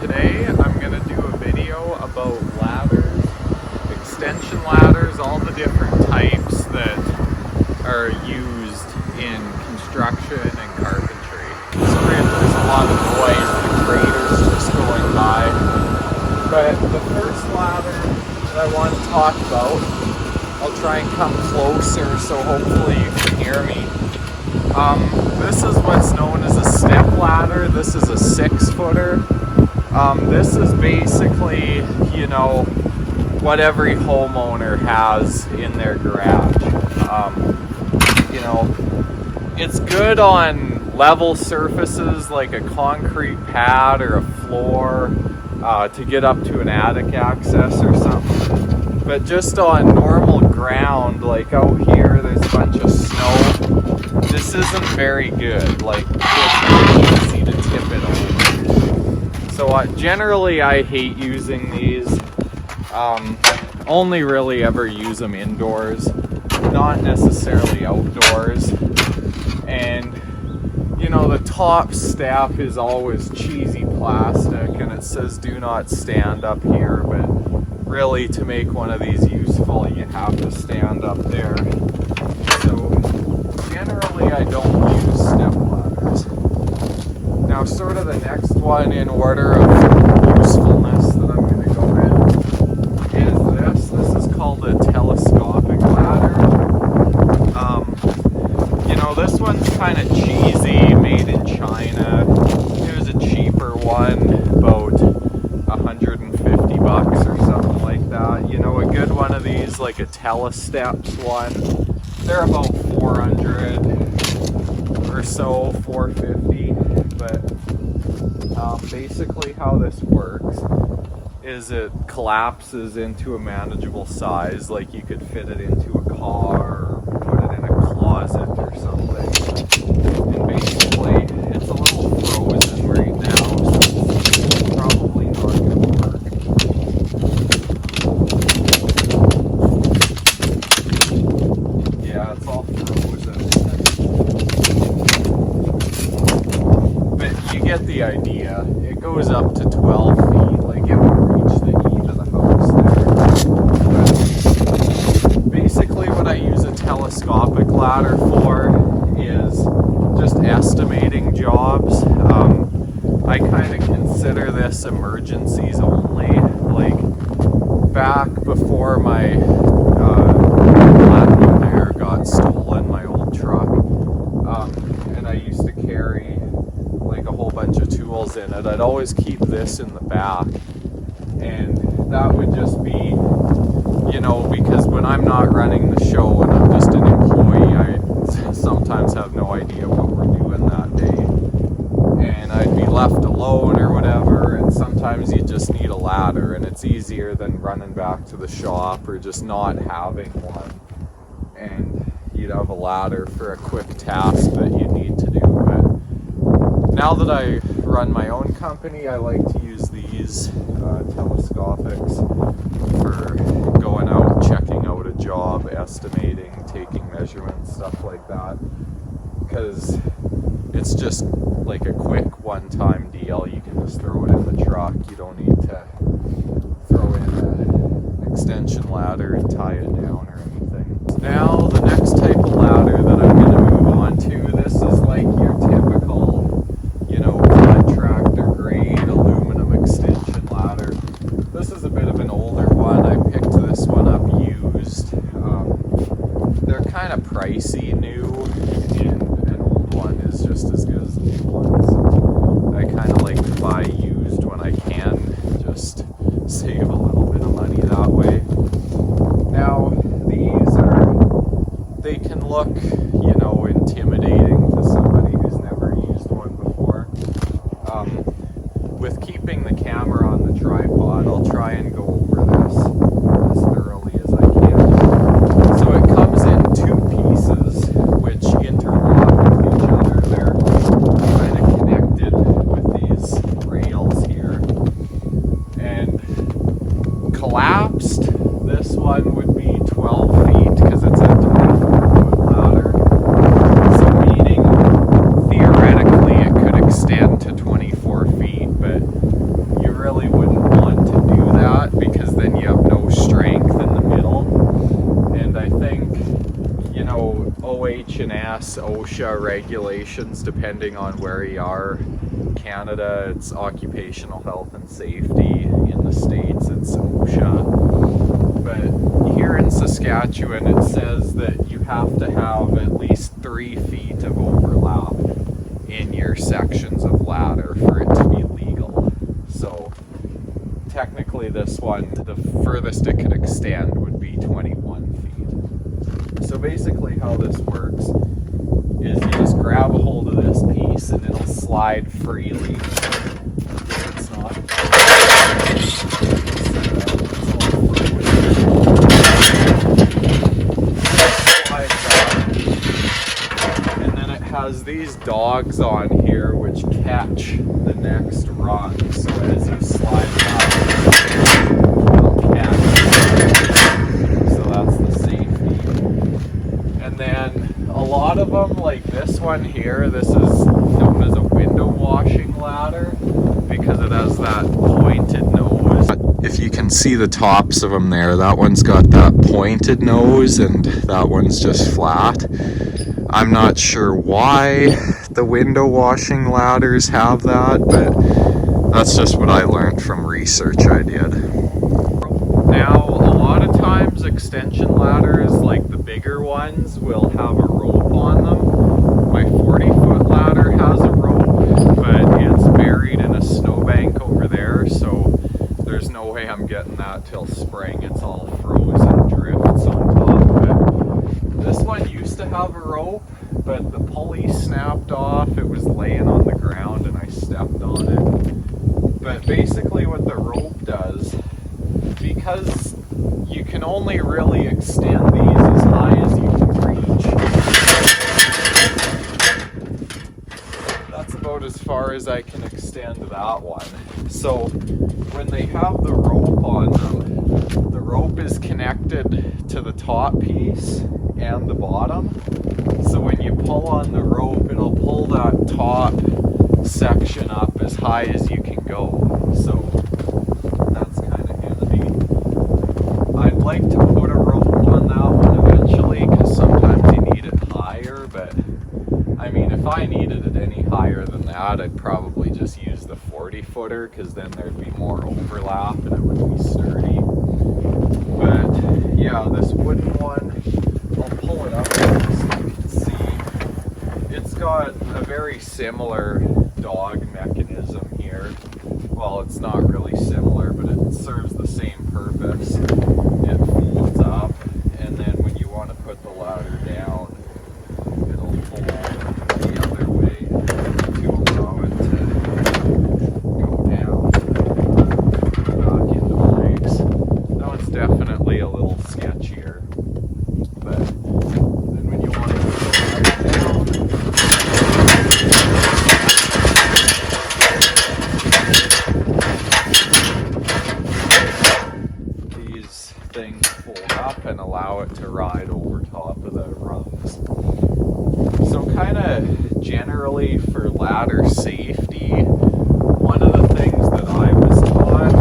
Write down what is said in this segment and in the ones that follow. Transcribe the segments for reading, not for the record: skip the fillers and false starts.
Today I'm going to do a video about ladders, extension ladders, all the different types that are used in construction and carpentry. Sorry if there's a lot of noise, the graders just going by. But the first ladder that I want to talk about, I'll try and come closer so hopefully you can hear me. This is what's known as a step ladder. This is a 6-footer. This is basically, what every homeowner has in their garage. It's good on level surfaces like a concrete pad or a floor to get up to an attic access or something. But just on normal ground, like out here, there's a bunch of snow. This isn't very good. Like, it's easy to tip it over. So generally I hate using these. Only really ever use them indoors, not necessarily outdoors. And the top step is always cheesy plastic and it says do not stand up here, but really to make one of these useful you have to stand up there. So generally I don't use step ladders. Now sort of the next one in order of usefulness that I'm going to go in is this. This is called a telescopic ladder. This one's kind of cheesy, made in China. There's a cheaper one, about $150 or something like that. A good one of these, like a Telesteps one, they're about 400 or so, 450. But basically how this works is it collapses into a manageable size, like you could fit it into a car or put it in a closet or something. And basically it's a little frozen right now, so it's probably not going to work. Yeah, it's all frozen. But you get the idea. It goes up to 12 feet, like it would reach the heat of the house there. But basically what I use a telescopic ladder for is just estimating jobs. I kind of consider this emergencies only. Like back before my platinum air got stolen, my old truck, and I used to carry like a whole bunch of tools in it, I'd always keep this in the back, and that would just be, because when I'm not running the show and I'm just an employee, I sometimes have no idea what we're doing that day, and I'd be left alone or whatever, and sometimes you just need a ladder, and it's easier than running back to the shop or just not having one, and you'd have a ladder for a quick task that you need to do. But now that I run my own company, I like to use these telescopics for going out, checking out a job, estimating, taking measurements, stuff like that, because it's just like a quick one-time deal. You can just throw it in the truck. You don't need to throw in an extension ladder and tie it down or anything. Now the next type of ladder that I'm going to move on to, this is like your typical contractor grade aluminum extension ladder. This is a bit of an older one. I picked this one up used. They're kind of pricey new, and an old one is just as good as a new one. So I kind of like to buy used when I can, just save a little bit of money that way. Now they can look, intimidating to somebody who's never used one before. With keeping the camera on the tripod, I'll try and go over this as thoroughly as I can. So it comes in 2 pieces, which interlock with each other. They're kind of connected with these rails here. And collapsed, this one would be 12 feet because it's a 24-foot ladder. So meaning theoretically it could extend to 24 feet, but you OMS, OSHA regulations depending on where you are. Canada, it's occupational health and safety. In the States, it's OSHA. But here in Saskatchewan, it says that you have to have at least 3 feet of overlap in your sections of ladder for it to be legal. So technically this one, the furthest it could extend would be 21 feet. So basically how this works is you just grab a hold of this piece and it'll slide freely. It's not. And then it has these dogs on here which catch the next rung. So as you slide back, it'll catch. So that's the safety. And then a lot of them, like this one here, this is known as a window washing ladder because it has that pointed nose. If you can see the tops of them there, that one's got that pointed nose and that one's just flat. I'm not sure why the window washing ladders have that, but that's just what I learned from research I did. Now, a lot of times extension ladders, like the bigger ones, will have a rope on them. My 40-foot ladder has a rope, but it's buried in a snowbank over there, so there's no way I'm getting that till spring. It's all frozen drifts on top of it. This one used to have a rope, but the pulley snapped off. It was laying on the ground and I stepped on it. But basically what the rope does, because you can only really extend these as high as you can reach. That's about as far as I can extend that one. So when they have the rope on them, the rope is connected to the top piece and the bottom. So when you pull on the rope, it'll pull that top section up as high as you can go. So that's kind of handy. I'd like to put a rope on that one eventually because sometimes you need it higher, but I mean if I needed it any higher than that, I'd probably just use the 40-footer because then there'd be more overlap and it would be sturdy. But yeah, this wooden one, I'll pull it up so you can see. It's got a very similar dog mechanism here. Well, it's not really similar, but it serves the same purpose. It folds up, and then when you want to put the ladder down, it'll fold the other way to allow it to go down back into place. Now it's definitely a little sketchier, but then when you want to put the ladder down, these things fold up and allow it to ride over top of the rungs. So kind of generally for ladder safety, one of the things that I was taught,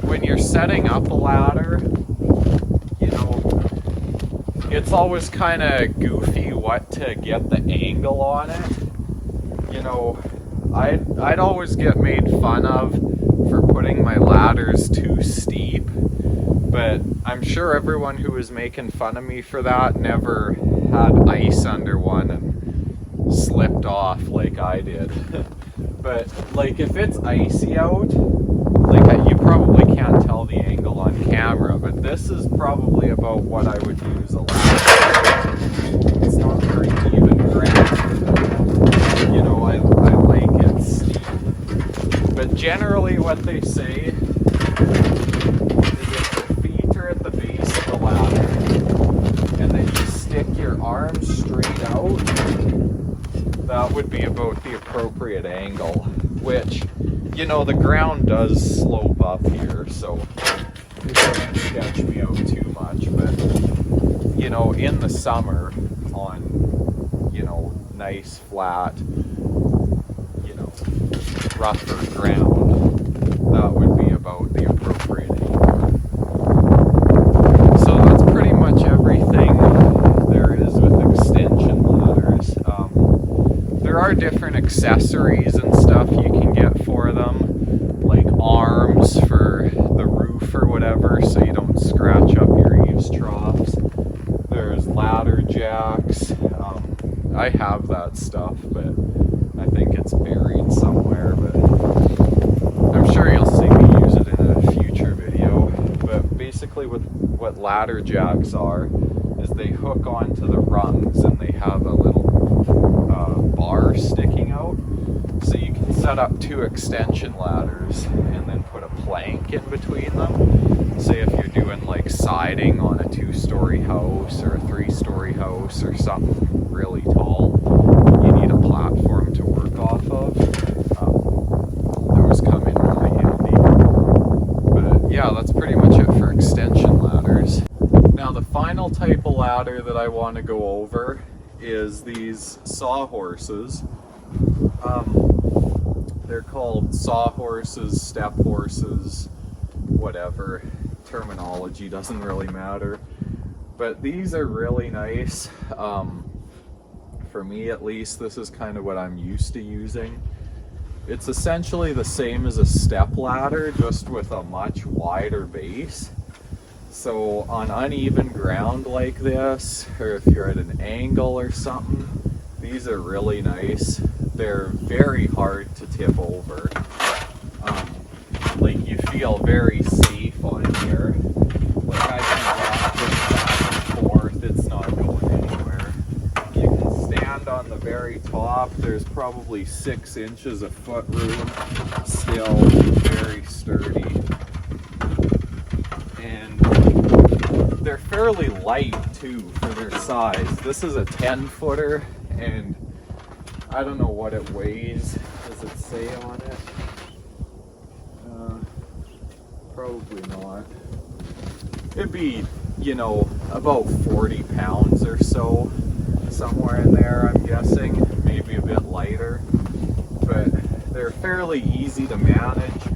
when you're setting up a ladder, you know, it's always kind of goofy what to get the angle on it. You know, I'd always get made fun of for putting my ladders too steep, but I'm sure everyone who was making fun of me for that never had ice under one and slipped off like I did. But like if it's icy out, like you probably can't tell the angle on camera, but this is probably about what I would use a ladder. It's not very even ground. You know, I like it steep. But generally what they say is if the feet are at the base of the ladder and then you stick your arms straight out, that would be about the appropriate angle, which, you know, the ground does slope up here, so it doesn't sketch me out too much, but, you know, in the summer on, you know, nice, flat, you know, rougher ground, that would be about the appropriate angle. So that's pretty much everything there is with are different accessories and stuff you can get for them, like arms for the roof or whatever, so you don't scratch up your eaves troughs. There's ladder jacks. I have that stuff, but I think it's buried somewhere, but I'm sure you'll see me use it in a future video. But basically what ladder jacks are is they hook onto the rungs and they have a little bar sticking out, so you can set up 2 extension ladders and then put a plank in between them. Say if you're doing like siding on a 2-story house or a 3-story house or something really tall, you need a platform to work off of. Those come in really handy. But yeah, that's pretty much it for extension ladders. Now the final type of ladder that I want to go over is these Sawhorses. They're called Sawhorses, step horses, whatever. Terminology doesn't really matter. But these are really nice. For me at least, this is kind of what I'm used to using. It's essentially the same as a step ladder, just with a much wider base. So on uneven ground like this, or if you're at an angle or something, these are really nice. They're very hard to tip over. Like you feel very safe on here. Like I can walk this back and forth, it's not going anywhere. You can stand on the very top. There's probably 6 inches of foot room. Still very sturdy. And they're fairly light too for their size. This is a 10-footer, and I don't know what it weighs. Does it say on it? Probably not. It'd be, you know, about 40 pounds or so, somewhere in there, I'm guessing. Maybe a bit lighter. But they're fairly easy to manage.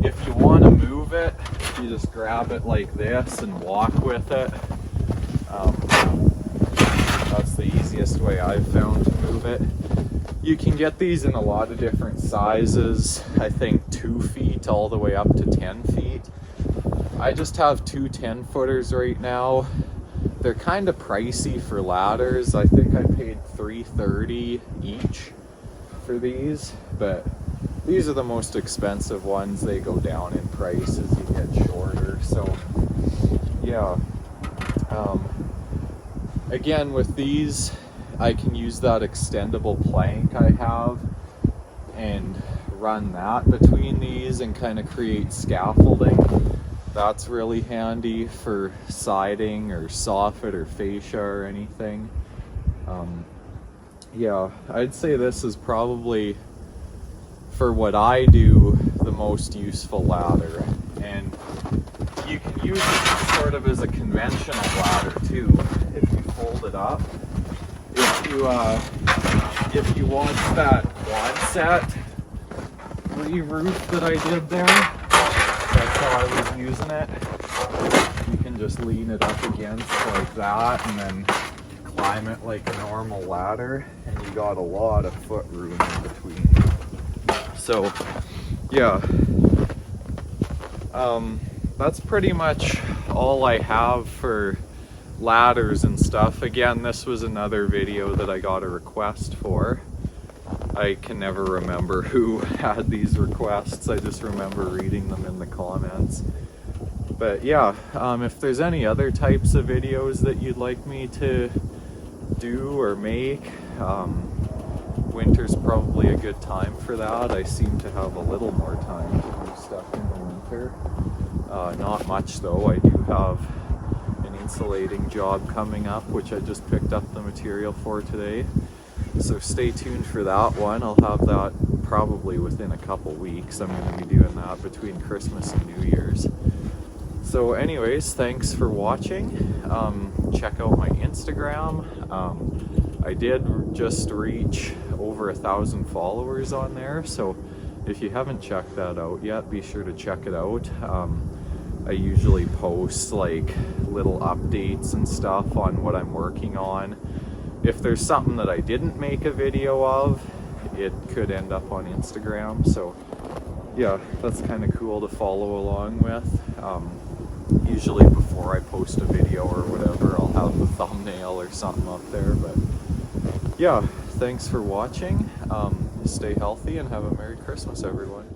If you want to move it, you just grab it like this and walk with it. That's the easiest way I've found to move it. You can get these in a lot of different sizes. I think 2 feet all the way up to 10 feet. I just have 2 10-footers right now. They're kind of pricey for ladders. I think I paid $3.30 each for these, but these are the most expensive ones. They go down in price as you get shorter. So yeah, again with these, I can use that extendable plank I have and run that between these and kind of create scaffolding. That's really handy for siding or soffit or fascia or anything. Yeah, I'd say this is probably, for what I do, the most useful ladder. And you can use it sort of as a conventional ladder too, if you fold it up. If you want that quad set re-roof that I did there, that's how I was using it. You can just lean it up against like that and then climb it like a normal ladder, and you got a lot of foot room in between. So yeah, that's pretty much all I have for ladders and stuff. Again, this was another video that I got a request for. I can never remember who had these requests. I just remember reading them in the comments. But yeah, if there's any other types of videos that you'd like me to do or make, winter's probably a good time for that. I seem to have a little more time to do stuff in the winter. Not much though. I do have an insulating job coming up, which I just picked up the material for today. So stay tuned for that one. I'll have that probably within a couple weeks. I'm going to be doing that between Christmas and New Year's. So anyways, thanks for watching. Check out my Instagram. I did just reach over 1,000 followers on there, so if you haven't checked that out yet, be sure to check it out. I usually post like little updates and stuff on what I'm working on, if there's something that I didn't make a video of, it could end up on Instagram. So yeah, that's kind of cool to follow along with. Usually before I post a video or whatever, I'll have the thumbnail or something up there. But yeah, thanks for watching. Stay healthy and have a Merry Christmas, everyone.